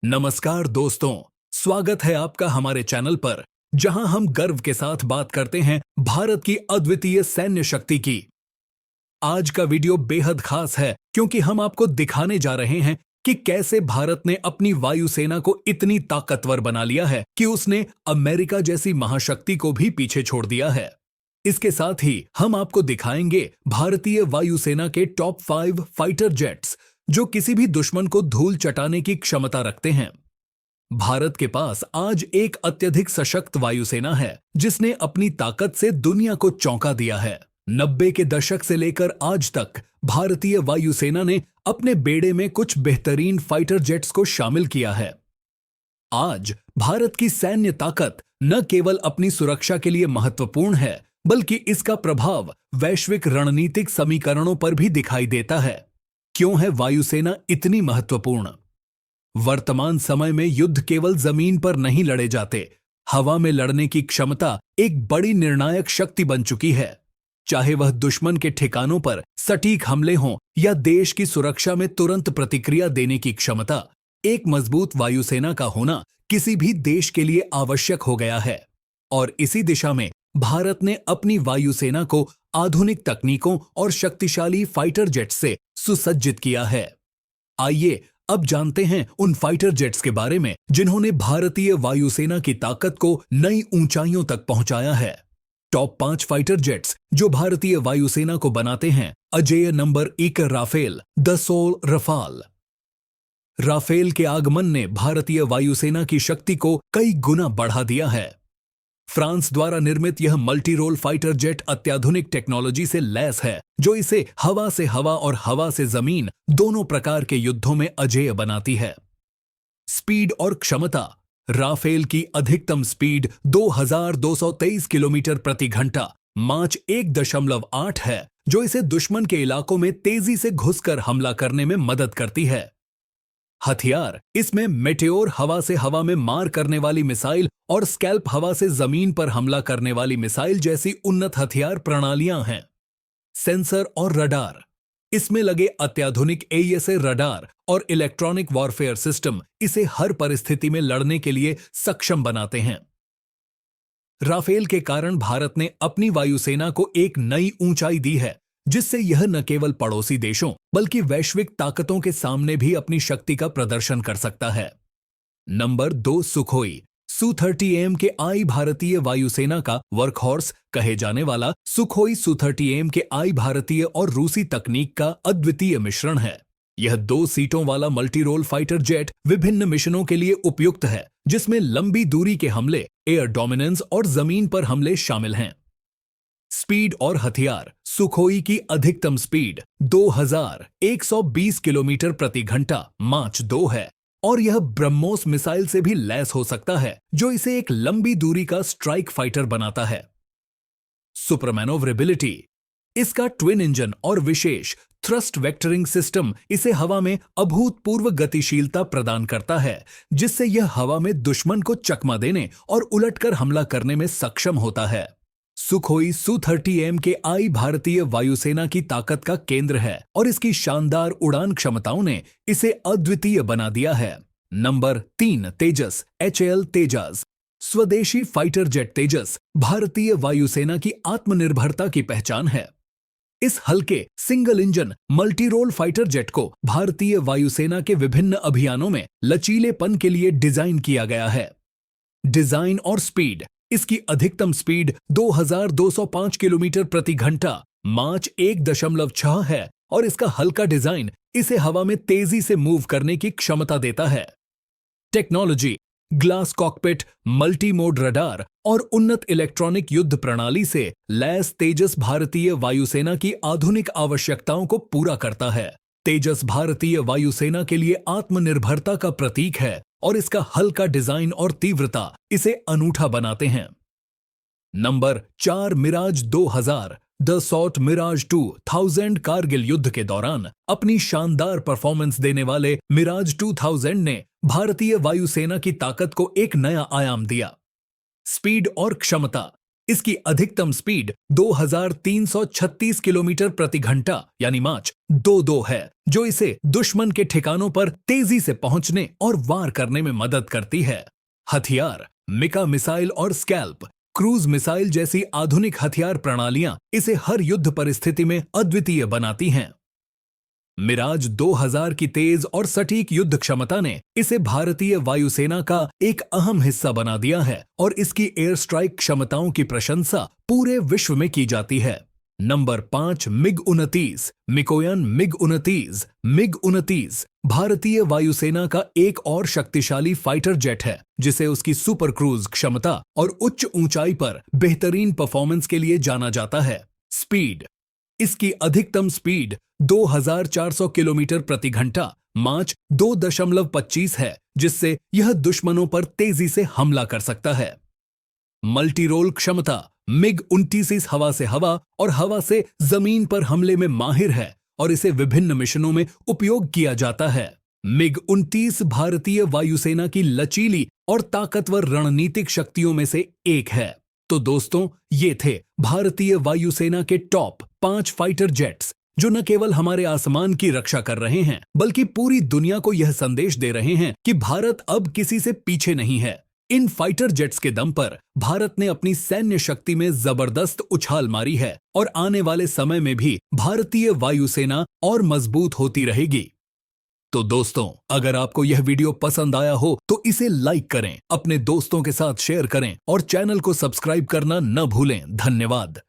नमस्कार दोस्तों, स्वागत है आपका हमारे चैनल पर, जहां हम गर्व के साथ बात करते हैं भारत की अद्वितीय सैन्य शक्ति की। आज का वीडियो बेहद खास है क्योंकि हम आपको दिखाने जा रहे हैं कि कैसे भारत ने अपनी वायुसेना को इतनी ताकतवर बना लिया है कि उसने अमेरिका जैसी महाशक्ति को भी पीछे छोड़ दिया है। इसके साथ ही हम आपको दिखाएंगे भारतीय वायुसेना के टॉप 5 फाइटर जेट्स जो किसी भी दुश्मन को धूल चटाने की क्षमता रखते हैं। भारत के पास आज एक अत्यधिक सशक्त वायुसेना है जिसने अपनी ताकत से दुनिया को चौंका दिया है। 90 के दशक से लेकर आज तक भारतीय वायुसेना ने अपने बेड़े में कुछ बेहतरीन फाइटर जेट्स को शामिल किया है। आज भारत की सैन्य ताकत न केवल अपनी सुरक्षा के लिए महत्वपूर्ण है, बल्कि इसका प्रभाव वैश्विक रणनीतिक समीकरणों पर भी दिखाई देता है। क्यों है वायुसेना इतनी महत्वपूर्ण? वर्तमान समय में युद्ध केवल जमीन पर नहीं लड़े जाते, हवा में लड़ने की क्षमता एक बड़ी निर्णायक शक्ति बन चुकी है। चाहे वह दुश्मन के ठिकानों पर सटीक हमले हों या देश की सुरक्षा में तुरंत प्रतिक्रिया देने की क्षमता, एक मजबूत वायुसेना का होना किसी भी देश के लिए आवश्यक हो गया है। और इसी दिशा में भारत ने अपनी वायुसेना को आधुनिक तकनीकों और शक्तिशाली फाइटर जेट से सुसज्जित किया है। आइए अब जानते हैं उन फाइटर जेट्स के बारे में जिन्होंने भारतीय वायुसेना की ताकत को नई ऊंचाइयों तक पहुंचाया है। टॉप 5 फाइटर जेट्स जो भारतीय वायुसेना को बनाते हैं। अजेय नंबर 1 राफेल, दसोल रफाल। राफेल के आगमन ने भारतीय वायुसेना की शक्ति को कई गुना बढ़ा दिया है। फ्रांस द्वारा निर्मित यह मल्टी रोल फाइटर जेट अत्याधुनिक टेक्नोलॉजी से लैस है जो इसे हवा से हवा और हवा से जमीन दोनों प्रकार के युद्धों में अजेय बनाती है। स्पीड और क्षमता। राफेल की अधिकतम स्पीड 2223 किलोमीटर प्रति घंटा माच 1.8 है, जो इसे दुश्मन के इलाकों में तेजी से घुसकर हमला करने में मदद करती है। हथियार। इसमें मेटेओर हवा से हवा में मार करने वाली मिसाइल और स्कैल्प हवा से जमीन पर हमला करने वाली मिसाइल जैसी उन्नत हथियार प्रणालियां हैं। सेंसर और रडार। इसमें लगे अत्याधुनिक एईएसए रडार और इलेक्ट्रॉनिक वॉरफेयर सिस्टम इसे हर परिस्थिति में लड़ने के लिए सक्षम बनाते हैं। राफेल के कारण भारत ने अपनी वायुसेना को एक नई ऊंचाई दी है, जिससे यह न केवल पड़ोसी देशों बल्कि वैश्विक ताकतों के सामने भी अपनी शक्ति का प्रदर्शन कर सकता है। Number 2 Sukhoi. Su-30M के आई भारतीय वायुसेना का वर्कहॉर्स कहे जाने वाला सुखोई Su-30M के आई भारतीय और रूसी तकनीक का अद्वितीय मिश्रण है। यह 2 सीटों वाला मल्टी रोल फाइटर जेट विभिन्न मिशनों के लिए उपयुक्त है, जिसमें लंबी दूरी के हमले, एयर डोमिनेंस और जमीन पर हमले शामिल हैं। स्पीड और हथियार। सुखोई की अधिकतम स्पीड 2120 किलोमीटर प्रति घंटा माच 2 है और यह ब्रह्मोस मिसाइल से भी लैस हो सकता है, जो इसे एक लंबी दूरी का स्ट्राइक फाइटर बनाता है। सुपरमैनोवरेबिलिटी। इसका ट्विन इंजन और विशेष थ्रस्ट वेक्टरिंग सिस्टम इसे हवा में अभूतपूर्व गतिशीलता प्रदान करता है, जिससे यह हवा में दुश्मन को चकमा देने और उलटकर हमला करने में सक्षम होता है। सुखोई Su-30M के आई भारतीय वायुसेना की ताकत का केंद्र है और इसकी शानदार उड़ान क्षमताओं ने इसे अद्वितीय बना दिया है। नंबर 3 तेजस, HAL तेजस। स्वदेशी फाइटर जेट तेजस भारतीय वायुसेना की आत्मनिर्भरता की पहचान है। इस हल्के single engine multi role fighter jet को भारतीय वायुसेना के विभिन्न अभियानों में लचीलेपन के लिए डिजाइन किया गया है। डिजाइन और स्पीड। इसकी अधिकतम स्पीड 2205 किलोमीटर प्रति घंटा माच 1.6 है और इसका हल्का डिजाइन इसे हवा में तेजी से मूव करने की क्षमता देता है। Technology. Glass cockpit, multi mode radar और उन्नत इलेक्ट्रॉनिक युद्ध प्रणाली से लैस तेजस भारतीय वायुसेना की आधुनिक आवश्यकताओं को पूरा करता है। तेजस भारतीय वायुसेना के लिए आत्मनिर्भरता का प्रतीक है और इसका हल्का डिजाइन और तीव्रता इसे अनूठा बनाते हैं। नंबर 4 मिराज 2000। दसॉल्ट मिराज 2000 कारगिल युद्ध के दौरान अपनी शानदार परफॉर्मेंस देने वाले मिराज 2000 ने भारतीय वायुसेना की ताकत को एक नया आयाम दिया। स्पीड और क्षमता। इसकी अधिकतम स्पीड 2336 किलोमीटर प्रति घंटा यानी माच 22 है, जो इसे दुश्मन के ठिकानों पर तेजी से पहुंचने और वार करने में मदद करती है। हथियार, मिका मिसाइल और स्कैल्प, क्रूज मिसाइल जैसी आधुनिक हथियार प्रणालियां इसे हर युद्ध परिस्थिति में अद्वितीय बनाती हैं। मिराज 2000 की तेज और सटीक युद्ध क्षमता ने इसे भारतीय वायुसेना का एक अहम हिस्सा बना दिया है और इसकी एयर स्ट्राइक क्षमताओं की प्रशंसा पूरे विश्व में की जाती है। Number 5, मिग-29, Mikoyan मिग-29। मिग-29 भारतीय वायुसेना का एक और शक्तिशाली फाइटर जेट है, जिसे उसकी सुपर क्रूज क्षमता और उच्च ऊंचाई पर बेहतरीन परफॉर्मेंस के लिए जाना जाता है। स्पीड, इसकी अधिकतम स्पीड 2400 किलोमीटर प्रति घंटा माच 2.25 है, जिससे यह दुश्मनों पर तेजी से हमला कर सकता है। मल्टी रोल क्षमता, मिग-29 हवा से हवा और हवा से जमीन पर हमले में माहिर है और इसे विभिन्न मिशनों में उपयोग किया जाता है। मिग-29 भारतीय वायुसेना की लचीली और ताकतवर रणनीतिक शक्तियों में से एक है। तो दोस्तों, ये थे भारतीय वायुसेना के टॉप 5 फाइटर जेट्स, जो न केवल हमारे आसमान की रक्षा कर रहे हैं, बल्कि पूरी दुनिया को यह संदेश दे रहे हैं कि भारत अब किसी से पीछे नहीं है। इन फाइटर जेट्स के दम पर भारत ने अपनी सैन्य शक्ति में जबरदस्त उछाल मारी है और आने वाले समय में भी भारतीय वायुसेना और मजबूत होती रहेगी। तो दोस्तों, अगर आपको यह वीडियो पसंद आया हो तो इसे लाइक करें, अपने दोस्तों के साथ शेयर करें और चैनल को सब्सक्राइब करना न भूलें। धन्यवाद।